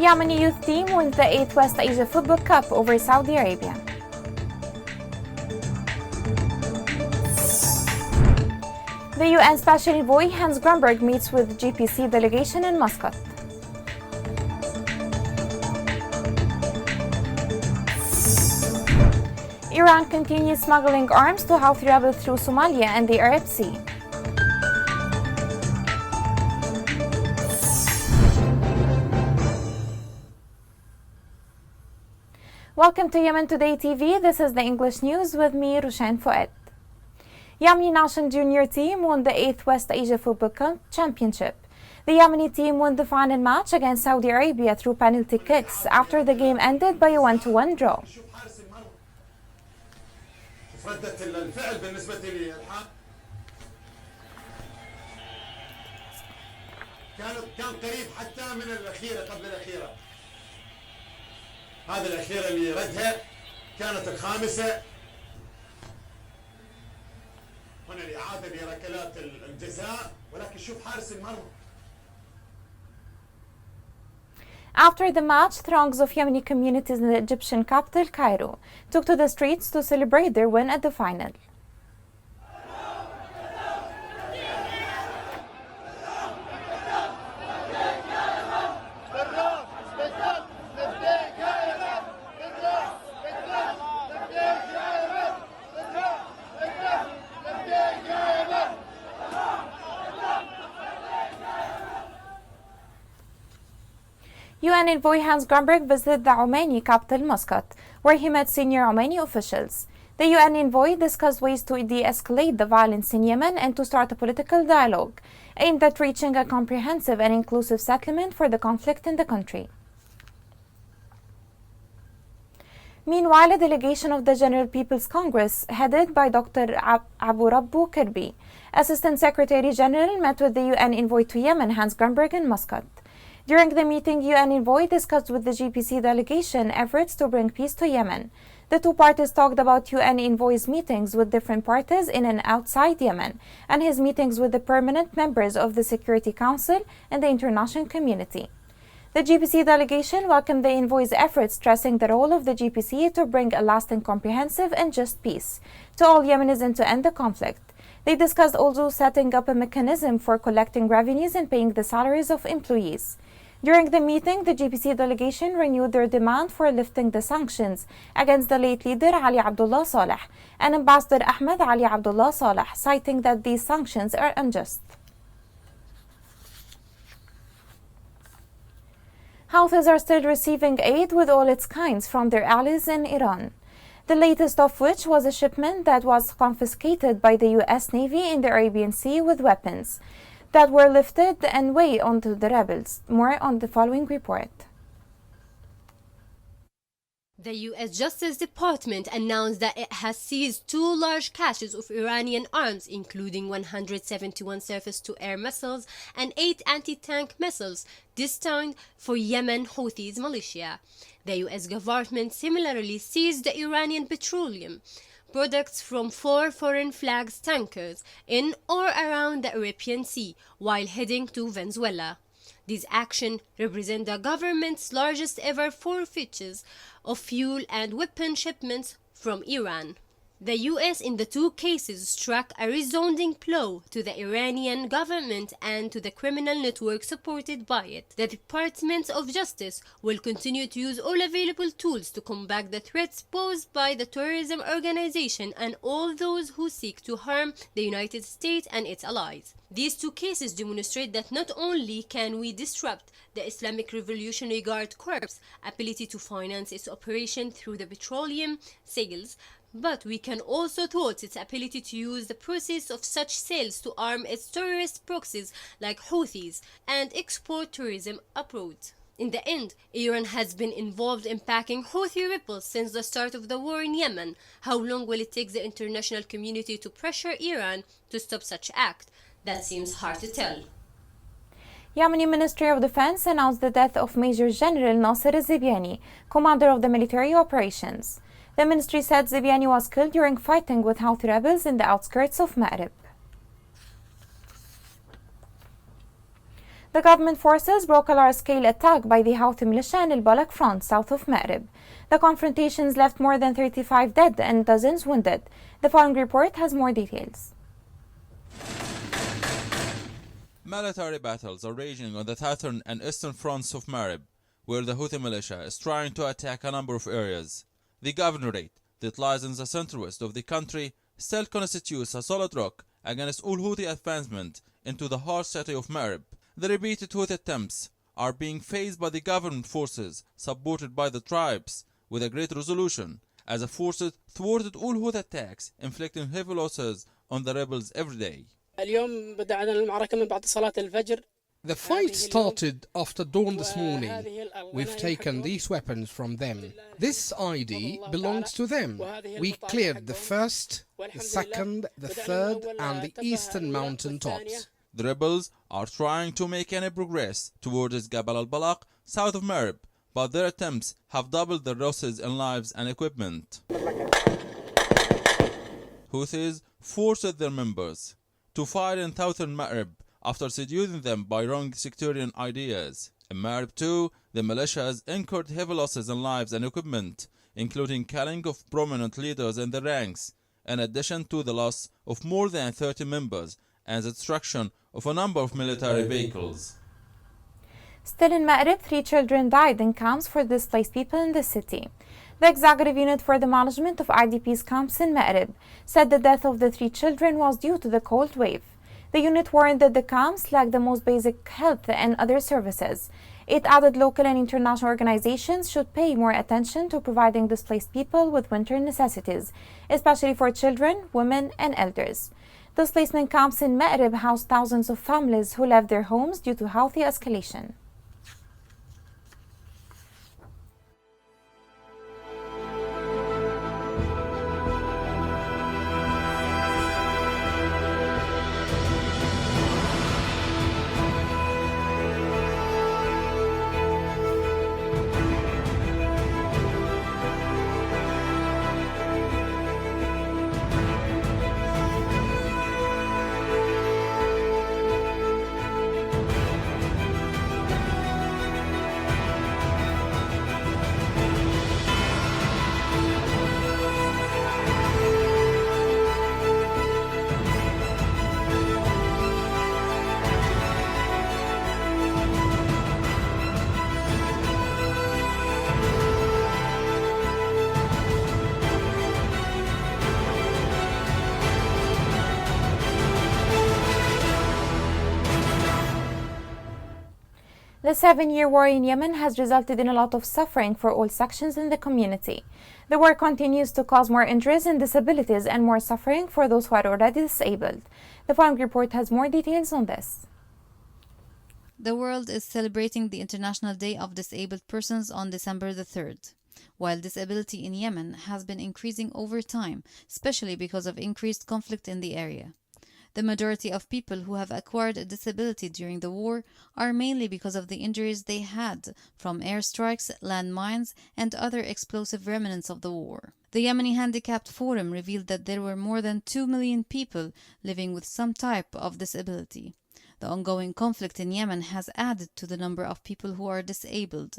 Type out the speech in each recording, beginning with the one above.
Yemeni youth team wins the 8th West Asia Football Cup over Saudi Arabia. The UN Special Envoy Hans Grunberg meets with GPC delegation in Muscat. Iran continues smuggling arms to Houthi rebels through Somalia and the Arab Sea. Welcome to Yemen Today TV. This is the English news with me, Roshan Fouad. Yemeni national junior team won the 8th West Asia Football Cup Championship. The Yemeni team won the final match against Saudi Arabia through penalty kicks after the game ended by a 1-1 draw. كان قريب حتى من الأخيرة قبل الأخيرة. هذه الأخيرة اللي ردها كانت الخامسة. هنا الإعادة بركلات الجزاء ولكن شوف حارس المرمى. After the match, throngs of Yemeni communities in the Egyptian capital, Cairo, took to the streets to celebrate their win at the final. UN envoy Hans Grunberg visited the Omani capital, Muscat, where he met senior Omani officials. The UN envoy discussed ways to de-escalate the violence in Yemen and to start a political dialogue aimed at reaching a comprehensive and inclusive settlement for the conflict in the country. Meanwhile, a delegation of the General People's Congress, headed by Dr. Abu Rabbu Kirbi, Assistant Secretary General, met with the UN envoy to Yemen, Hans Grunberg, in Muscat. During the meeting, UN envoy discussed with the GPC delegation efforts to bring peace to Yemen. The two parties talked about UN envoy's meetings with different parties in and outside Yemen, and his meetings with the permanent members of the Security Council and the international community. The GPC delegation welcomed the envoy's efforts, stressing the role of the GPC to bring a lasting, comprehensive and just peace to all Yemenis and to end the conflict. They discussed also setting up a mechanism for collecting revenues and paying the salaries of employees. During the meeting, the GPC delegation renewed their demand for lifting the sanctions against the late leader Ali Abdullah Saleh and Ambassador Ahmed Ali Abdullah Saleh, citing that these sanctions are unjust. Houthis are still receiving aid with all its kinds from their allies in Iran, the latest of which was a shipment that was confiscated by the US Navy in the Arabian Sea with weapons that were lifted and weighed onto the rebels. More on the following report. The U.S. Justice Department announced that it has seized 2 large caches of Iranian arms, including 171 surface-to-air missiles and 8 anti-tank missiles destined for Yemen Houthis militia. The U.S. government similarly seized the Iranian petroleum products from 4 foreign flags tankers in or around the Arabian Sea while heading to Venezuela. These actions represent the government's largest ever forfeitures of fuel and weapon shipments from Iran. The U.S. in the 2 cases struck a resounding blow to the Iranian government and to the criminal network supported by it. The Department of Justice will continue to use all available tools to combat the threats posed by the terrorism organization and all those who seek to harm the United States and its allies. These 2 cases demonstrate that not only can we disrupt the Islamic Revolutionary Guard Corps' ability to finance its operation through the petroleum sales, but we can also thwart its ability to use the proceeds of such sales to arm its terrorist proxies like Houthis and export tourism abroad. In the end, Iran has been involved in backing Houthi rebels since the start of the war in Yemen. How long will it take the international community to pressure Iran to stop such act? That seems hard to tell. Yemeni Ministry of Defense announced the death of Major General Nasser Zibiani, commander of the military operations. The ministry said Zibiani was killed during fighting with Houthi rebels in the outskirts of Ma'rib. The government forces broke a large-scale attack by the Houthi militia in al-Balak front south of Ma'rib. The confrontations left more than 35 dead and dozens wounded. The following report has more details. Military battles are raging on the southern and eastern fronts of Ma'rib, where the Houthi militia is trying to attack a number of areas. The governorate, that lies in the center-west of the country, still constitutes a solid rock against all Houthi advancement into the harsh city of Ma'rib. The repeated Houthi attempts are being faced by the government forces, supported by the tribes, with a great resolution, as the forces thwarted all Houthi attacks, inflicting heavy losses on the rebels every day. The fight started after dawn this morning. We've taken these weapons from them. This ID belongs to them. We cleared the first, the second, the third and the eastern mountain tops. The rebels are trying to make any progress towards Jabal al-Balaq, south of Ma'rib, but their attempts have doubled their losses in lives and equipment. Houthis forced their members to fight in southern Ma'rib after seducing them by wrong sectarian ideas. In Ma'rib too, the militias incurred heavy losses in lives and equipment, including killing of prominent leaders in the ranks, in addition to the loss of more than 30 members and the destruction of a number of military vehicles. Still in Ma'rib, 3 children died in camps for displaced people in the city. The Executive Unit for the Management of IDPs camps in Ma'rib said the death of the 3 children was due to the cold wave. The unit warned that the camps lack the most basic health and other services. It added local and international organizations should pay more attention to providing displaced people with winter necessities, especially for children, women, and elders. Displacement camps in Ma'rib house thousands of families who left their homes due to Houthi escalation. The 7-year war in Yemen has resulted in a lot of suffering for all sections in the community. The war continues to cause more injuries and disabilities and more suffering for those who are already disabled. The following report has more details on this. The world is celebrating the International Day of Disabled Persons on December the 3rd. While disability in Yemen has been increasing over time, especially because of increased conflict in the area. The majority of people who have acquired a disability during the war are mainly because of the injuries they had from airstrikes, landmines, and other explosive remnants of the war. The Yemeni Handicapped Forum revealed that there were more than 2 million people living with some type of disability. The ongoing conflict in Yemen has added to the number of people who are disabled.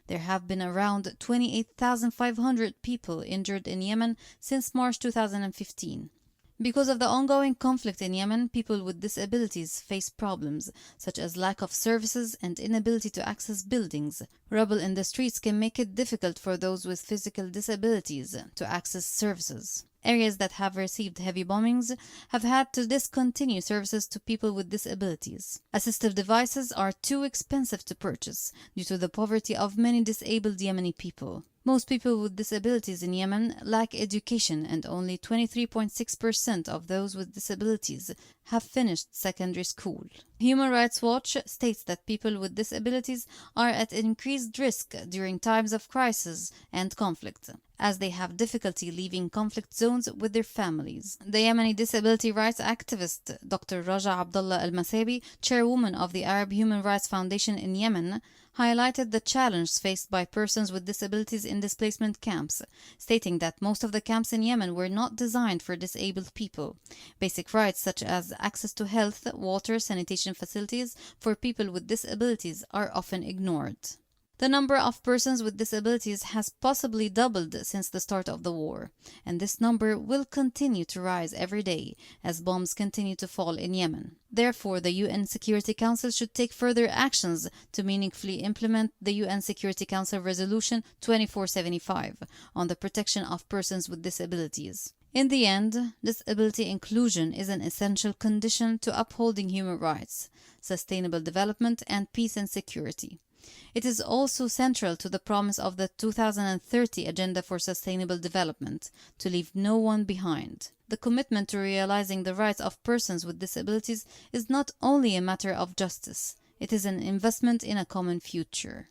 There have been around 28,500 people injured in Yemen since March 2015. Because of the ongoing conflict in Yemen, people with disabilities face problems such as lack of services and inability to access buildings. Rubble in the streets can make it difficult for those with physical disabilities to access services. Areas that have received heavy bombings have had to discontinue services to people with disabilities. Assistive devices are too expensive to purchase due to the poverty of many disabled Yemeni people. Most people with disabilities in Yemen lack education, and only 23.6% of those with disabilities have finished secondary school. Human Rights Watch states that people with disabilities are at increased risk during times of crisis and conflict. as they have difficulty leaving conflict zones with their families. The Yemeni disability rights activist Dr. Raja Abdullah Al-Masabi, chairwoman of the Arab Human Rights Foundation in Yemen, highlighted the challenge faced by persons with disabilities in displacement camps, stating that most of the camps in Yemen were not designed for disabled people. Basic rights such as access to health, water, sanitation facilities for people with disabilities are often ignored. The number of persons with disabilities has possibly doubled since the start of the war, and this number will continue to rise every day as bombs continue to fall in Yemen. Therefore, the UN Security Council should take further actions to meaningfully implement the UN Security Council Resolution 2475 on the protection of persons with disabilities. In the end, disability inclusion is an essential condition to upholding human rights, sustainable development, and peace and security. It is also central to the promise of the 2030 Agenda for Sustainable Development to leave no one behind. The commitment to realizing the rights of persons with disabilities is not only a matter of justice, it is an investment in a common future.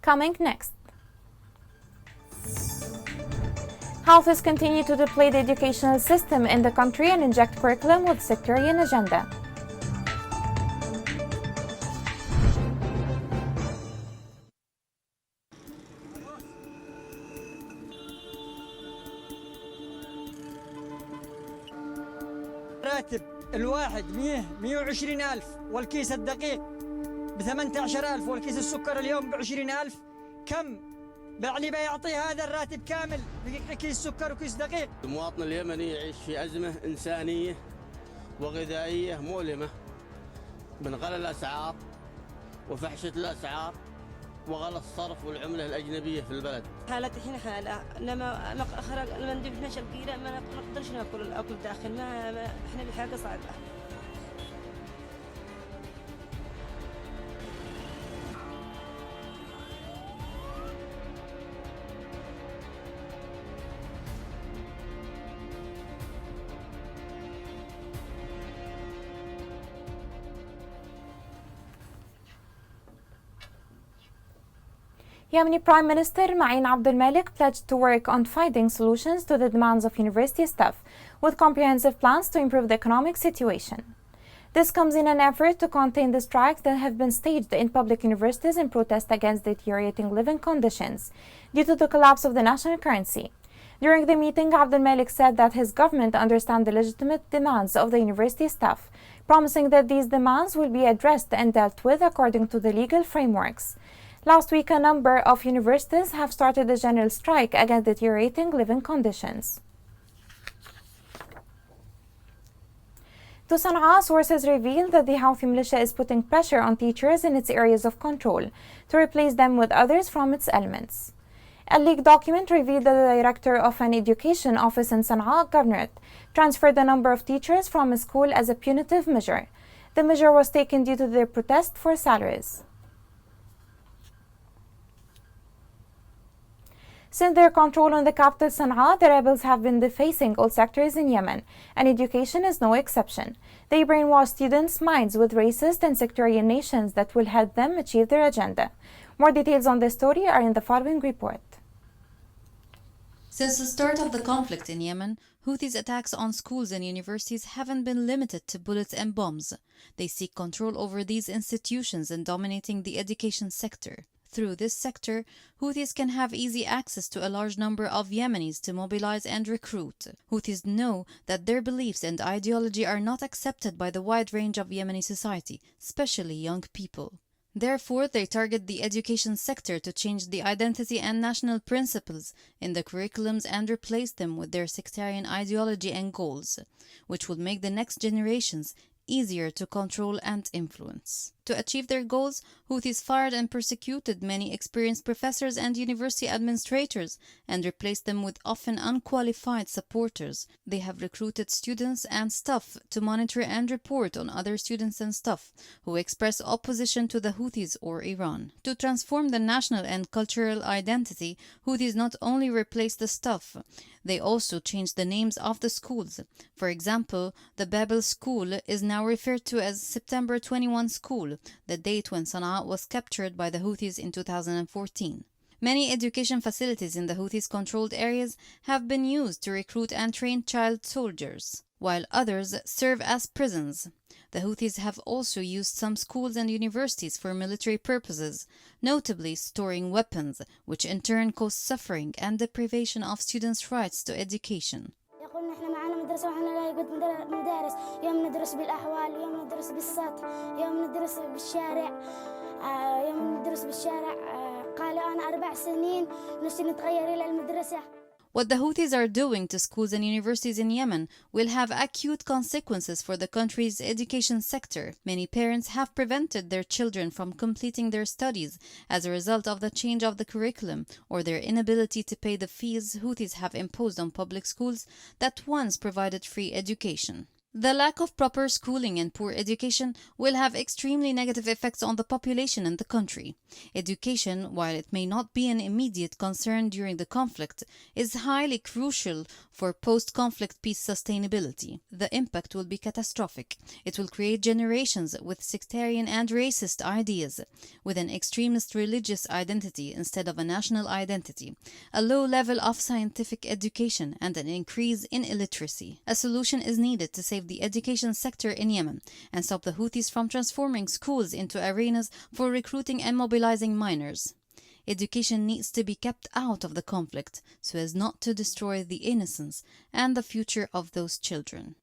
Coming next. Houthis continue to deploy the educational system in the country and inject curriculum with sectarian agenda. راتب الواحد 120 ألف والكيس الدقيق ب18,000 والكيس السكر اليوم ب20,000. كم يعني بيعطي هذا الراتب كامل كيس سكر وكيس دقيق؟ المواطن اليمني يعيش في أزمة إنسانية وغذائية مؤلمة من غلاء الأسعار وفحشة الأسعار وغلاء الصرف والعملة الأجنبية في البلد. حالتي هنا حالة لما خرج المندوب هنا شبكيرة ما نقدرش ناكل الأكل داخل ما إحنا بحاجة صعبة. Yemeni Prime Minister Ma'in Abdel Malik pledged to work on finding solutions to the demands of university staff with comprehensive plans to improve the economic situation. This comes in an effort to contain the strikes that have been staged in public universities in protest against deteriorating living conditions due to the collapse of the national currency. During the meeting, Abdel Malik said that his government understands the legitimate demands of the university staff, promising that these demands will be addressed and dealt with according to the legal frameworks. Last week, a number of universities have started a general strike against deteriorating living conditions. To Sana'a, sources reveal that the Houthi militia is putting pressure on teachers in its areas of control to replace them with others from its elements. A leaked document revealed that the director of an education office in Sana'a Governorate transferred a number of teachers from a school as a punitive measure. The measure was taken due to their protest for salaries. Since their control on the capital Sana'a, the rebels have been defacing all sectors in Yemen, and education is no exception. They brainwash students' minds with racist and sectarian nations that will help them achieve their agenda. More details on this story are in the following report. Since the start of the conflict in Yemen, Houthis' attacks on schools and universities haven't been limited to bullets and bombs. They seek control over these institutions and dominating the education sector. Through this sector, Houthis can have easy access to a large number of Yemenis to mobilize and recruit. Houthis know that their beliefs and ideology are not accepted by the wide range of Yemeni society, especially young people. Therefore, they target the education sector to change the identity and national principles in the curriculums and replace them with their sectarian ideology and goals, which will make the next generations easier to control and influence. To achieve their goals, Houthis fired and persecuted many experienced professors and university administrators and replaced them with often unqualified supporters. They have recruited students and staff to monitor and report on other students and staff who express opposition to the Houthis or Iran. To transform the national and cultural identity, Houthis not only replaced the staff, they also changed the names of the schools. For example, the Babel School is now referred to as September 21 School, the date when Sana'a was captured by the Houthis in 2014. Many education facilities in the Houthis-controlled areas have been used to recruit and train child soldiers, while others serve as prisons. The Houthis have also used some schools and universities for military purposes, notably storing weapons, which in turn cause suffering and deprivation of students' rights to education. مدرسة وإحنا لا يوجد مدارس يوم ندرس بالأحوال يوم ندرس بالسطح يوم ندرس بالشارع يوم ندرس بالشارع قالوا أنا 4 سنين نفسي نتغير إلى المدرسة. What the Houthis are doing to schools and universities in Yemen will have acute consequences for the country's education sector. Many parents have prevented their children from completing their studies as a result of the change of the curriculum or their inability to pay the fees Houthis have imposed on public schools that once provided free education. The lack of proper schooling and poor education will have extremely negative effects on the population in the country. Education, while it may not be an immediate concern during the conflict, is highly crucial for post-conflict peace sustainability. The impact will be catastrophic. It will create generations with sectarian and racist ideas, with an extremist religious identity instead of a national identity, a low level of scientific education, and an increase in illiteracy. A solution is needed to save the education sector in Yemen and stop the Houthis from transforming schools into arenas for recruiting and mobilizing minors. Education needs to be kept out of the conflict so as not to destroy the innocence and the future of those children.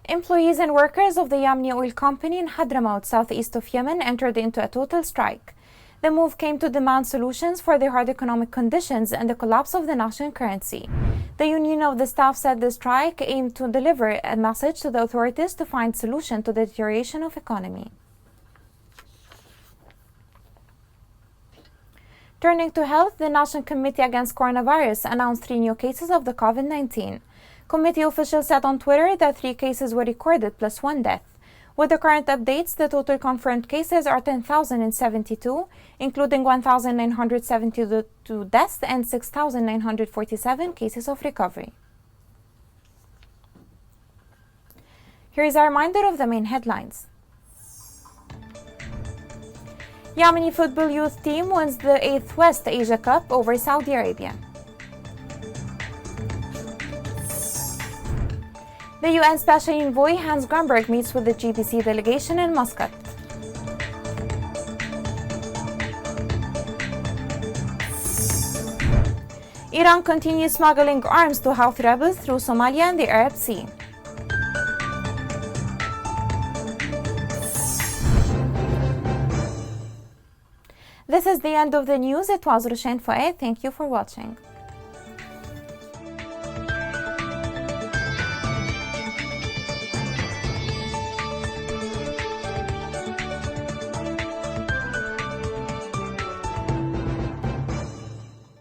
Employees and workers of the Yemeni oil company in Hadramaut, southeast of Yemen, entered into a total strike. The move came to demand solutions for their hard economic conditions and the collapse of the national currency. The union of the staff said the strike aimed to deliver a message to the authorities to find solution to the deterioration of economy. Turning to health, the National Committee Against Coronavirus announced 3 new cases of the COVID-19. Committee officials said on Twitter that 3 cases were recorded plus 1 death. With the current updates, the total confirmed cases are 10,072, including 1,972 deaths and 6,947 cases of recovery. Here is a reminder of the main headlines. Yemeni football youth team wins the 8th West Asia Cup over Saudi Arabia. The UN Special Envoy Hans Grunberg meets with the GBC delegation in Muscat. Iran continues smuggling arms to Houthi rebels through Somalia and the Arab Sea. This is the end of the news. It was Roshan Fouad. Thank you for watching.